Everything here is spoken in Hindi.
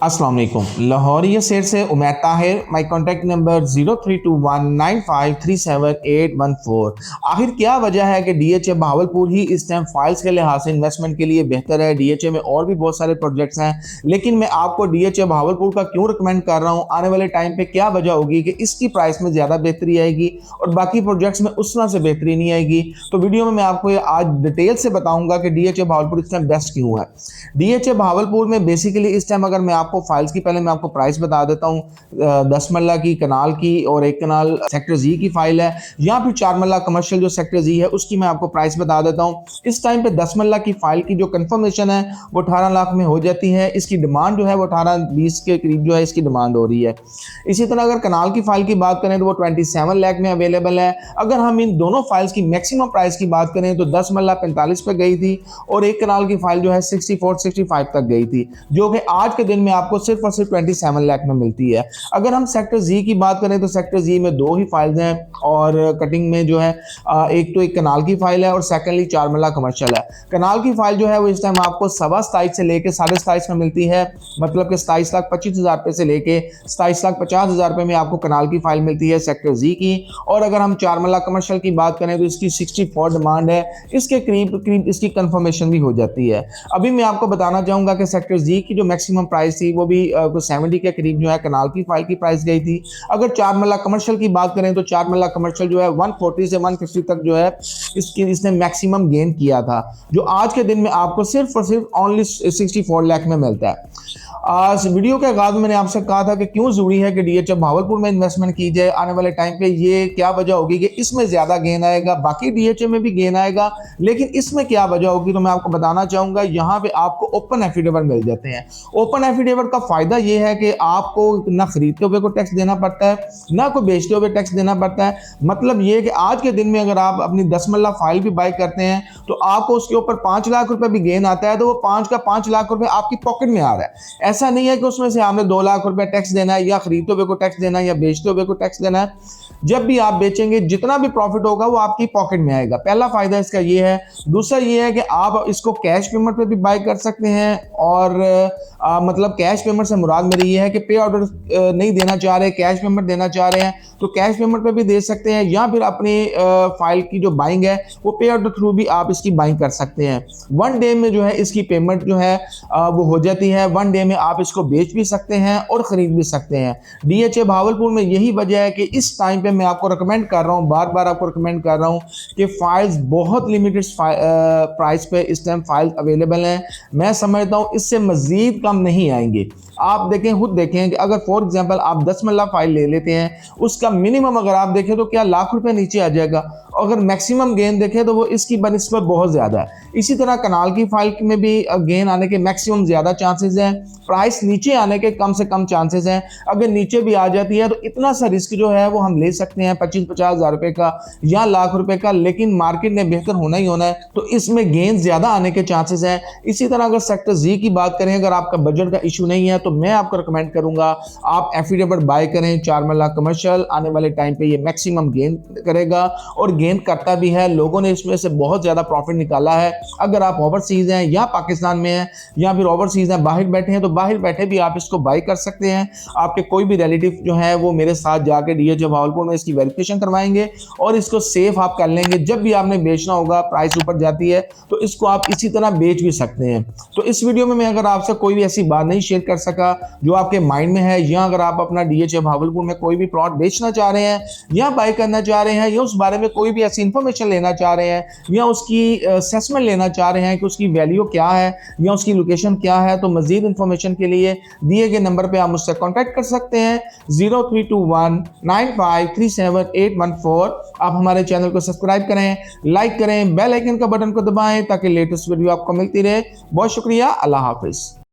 अस्सलाम वालेकुम। लाहौरिया शेर से उमैर ताहिर। माई कॉन्टैक्ट नंबर 032195378114। आखिर क्या वजह है कि डीएचए बहावलपुर ही इस टाइम फाइल्स के लिहाज से इन्वेस्टमेंट के लिए बेहतर है। डीएचए में और भी बहुत सारे प्रोजेक्ट्स हैं, लेकिन मैं आपको डीएचए बहावलपुर का क्यों रिकमेंड कर रहा हूँ, आने वाले टाइम पे क्या वजह होगी कि इसकी प्राइस में ज़्यादा बेहतरी आएगी और बाकी प्रोजेक्ट्स में उस तरह से बेहतरी नहीं आएगी। तो वीडियो में मैं आपको आज डिटेल से बताऊंगा कि डीएचए बहावलपुर इस टाइम बेस्ट क्यों है। डीएचए बहावलपुर में बेसिकली इस टाइम अगर मैं आपको फाइल्स की पहले मैं आपको प्राइस बता देता हूँ। 10 मरला की कनाल की और 1 कनाल सेक्टर जी की फाइल है, या फिर 4 मरला कमर्शियल जो सेक्टर जी है उसकी मैं आपको प्राइस बता देता हूँ। इस टाइम पे 10 मरला की फाइल की जो कंफर्मेशन है वो 18 लाख में हो जाती है। इसकी डिमांड जो है वो 18-20 के करीब जो है इसकी डिमांड हो रही है। इसी तरह अगर कनाल की फाइल की बात करें तो वो 27 लाख में अवेलेबल है। अगर हम इन दोनों फाइल्स की मैक्सिमम प्राइस की बात करें तो 10 मरला 45 पे गई थी और 1 कनाल की फाइल जो है 64-65 तक गई थी, जो कि आज के दिन में आपको सिर्फ और सिर्फ 27 लाख में मिलती है। अगर हम सेक्टर जी की बात करें तो सेक्टर जी में 2 ही फाइल्स हैं और कटिंग में जो है एक तो एक कनाल की फाइल है और सेकेंडली 4 मरला कमर्शियल है। कनाल की फाइल जो है वो इस टाइम आपको 27 से लेके 27.5 में मिलती है, मतलब कि 27,25,000 रुपये से लेके 27,50,000 रुपये में आपको कनाल की फाइल मिलती है सेक्टर जी की। और अगर हम 4 मरला कमर्शियल की बात करें तो इसकी 64 डिमांड है, इसके करीब इसकी कंफर्मेशन भी हो जाती है। अभी मैं आपको बताना चाहूँगा कि सेक्टर जी की जो मैक्सिमम प्राइस थी वो भी 70 के करीब जो है कनाल की फाइल की प्राइस गई थी। अगर 4 मरला कमर्शियल की बात करें तो 4 मरला कमर्शियल जो है 140 से 150 तक जो है इसने मैक्सिमम गेन किया था, जो आज के दिन में आपको सिर्फ और सिर्फ ओनली 64 लाख में मिलता है। आज वीडियो के आगाज में मैंने आपसे कहा था कि क्यों जरूरी है कि डीएचए बहावलपुर में इन्वेस्टमेंट की जाए। आने वाले टाइम पे ये क्या वजह होगी कि इसमें ज़्यादा गेन आएगा, बाकी डीएचए में भी गेन आएगा, लेकिन इसमें क्या वजह होगी तो मैं आपको बताना चाहूँगा। यहाँ पे आपको ओपन एफिडेविट मिल जाते हैं। ओपन एफिडेविट का फ़ायदा ये है कि आपको ना खरीदते हुए को टैक्स देना पड़ता है, ना कोई बेचते हुए टैक्स देना पड़ता है। मतलब ये कि आज के दिन में अगर आप अपनी 10 मरला फाइल भी बाई करते हैं तो आपको उसके ऊपर 5 लाख रुपए भी गेन आता है, तो वो 5 लाख रुपए आपकी पॉकेट में आ रहा है। ऐसा नहीं है कि उसमें से आपने 2 लाख रुपए टैक्स देना है या खरीदते हुए को टैक्स देना है या बेचते हुए को टैक्स देना है। जब भी आप बेचेंगे जितना भी प्रॉफिट होगा वो आपकी पॉकेट में आएगा। पहला फायदा इसका ये है। दूसरा ये है कि आप इसको कैश पेमेंट पे भी बाय कर सकते हैं और मतलब कैश पेमेंट से मुराद मेरी ये है कि पे ऑर्डर नहीं देना चाह रहे, कैश पेमेंट देना चाह रहे हैं तो कैश पेमेंट पे भी दे सकते हैं, या फिर अपनी फाइल की जो बाइंग है वो पे ऑर्डर थ्रू भी आप इसकी बाइंग कर सकते हैं। 1 डे में जो है इसकी पेमेंट जो है वो हो जाती है। 1 डे में आप इसको बेच भी सकते हैं और ख़रीद भी सकते हैं। डीएचए बहावलपुर में यही वजह है कि इस टाइम पे मैं आपको रिकमेंड कर रहा हूँ, बार बार आपको रिकमेंड कर रहा हूँ कि फाइल्स बहुत लिमिटेड प्राइस पे इस टाइम फाइल्स अवेलेबल हैं। मैं समझता हूँ इससे मज़ीद कम नहीं आएंगे। आप देखें, खुद देखें कि अगर फॉर एग्जांपल आप 10 मरला फाइल ले लेते हैं, उसका मिनिमम अगर आप देखें तो क्या लाख रुपए नीचे आ जाएगा। अगर मैक्सिमम गेन देखें तो वो इसकी बनिस्बत बहुत ज़्यादा है। इसी तरह कनाल की फाइल में भी गेन आने के मैक्सिमम ज़्यादा चांसेस हैं, प्राइस नीचे आने के कम से कम चांसेस हैं। अगर नीचे भी आ जाती है तो इतना सा रिस्क जो है वो हम ले सकते हैं 25-50 हज़ार रुपये का या लाख रुपए का, लेकिन मार्केट ने बेहतर होना ही होना है, तो इसमें गेन ज़्यादा आने के चांसेस हैं। इसी तरह अगर सेक्टर जी की बात करें, अगर आपका बजट का इशू नहीं है तो मैं आपको रिकमेंड करूंगा आप एफिडेविट बाय करें। 4 मरला कमर्शियल आने वाले टाइम पे ये मैक्सिमम गेन करेगा और गेन करता भी है। लोगों ने इसमें से बहुत ज़्यादा प्रॉफिट निकाला है। अगर आप ओवरसीज़ हैं या पाकिस्तान में हैं या फिर ओवरसीज़ हैं, बाहर बैठे हैं, तो बाहर बैठे भी आप इसको बाई कर सकते हैं। आपके कोई भी रिलेटिव जो है वो मेरे साथ जाके डीएचए बहावलपुर में इसकी वेरिफिकेशन करवाएंगे और इसको सेफ आप कर लेंगे। जब भी आपने बेचना होगा, प्राइस ऊपर जाती है तो इसको आप इसी तरह बेच भी सकते हैं। तो इस वीडियो में मैं अगर आपसे कोई भी ऐसी बात नहीं शेयर कर सका जो आपके माइंड में है, या अगर आप अपना डीएचए बहावलपुर में कोई भी प्लॉट बेचना चाह रहे हैं या बाय करना चाह रहे हैं या उस बारे में कोई भी ऐसी इंफॉर्मेशन लेना चाह रहे हैं या उसकी असेसमेंट लेना चाह रहे हैं कि उसकी वैल्यू क्या है या उसकी लोकेशन क्या है, तो मजीद इंफॉर्मेशन के लिए दिए गए नंबर पर आप मुझसे कॉन्टैक्ट कर सकते हैं 032195378114। आप हमारे चैनल को सब्सक्राइब करें, लाइक करें, बेल आइकन का बटन को दबाएं ताकि लेटेस्ट वीडियो आपको मिलती रहे। बहुत शुक्रिया, अल्लाह हाफिज़।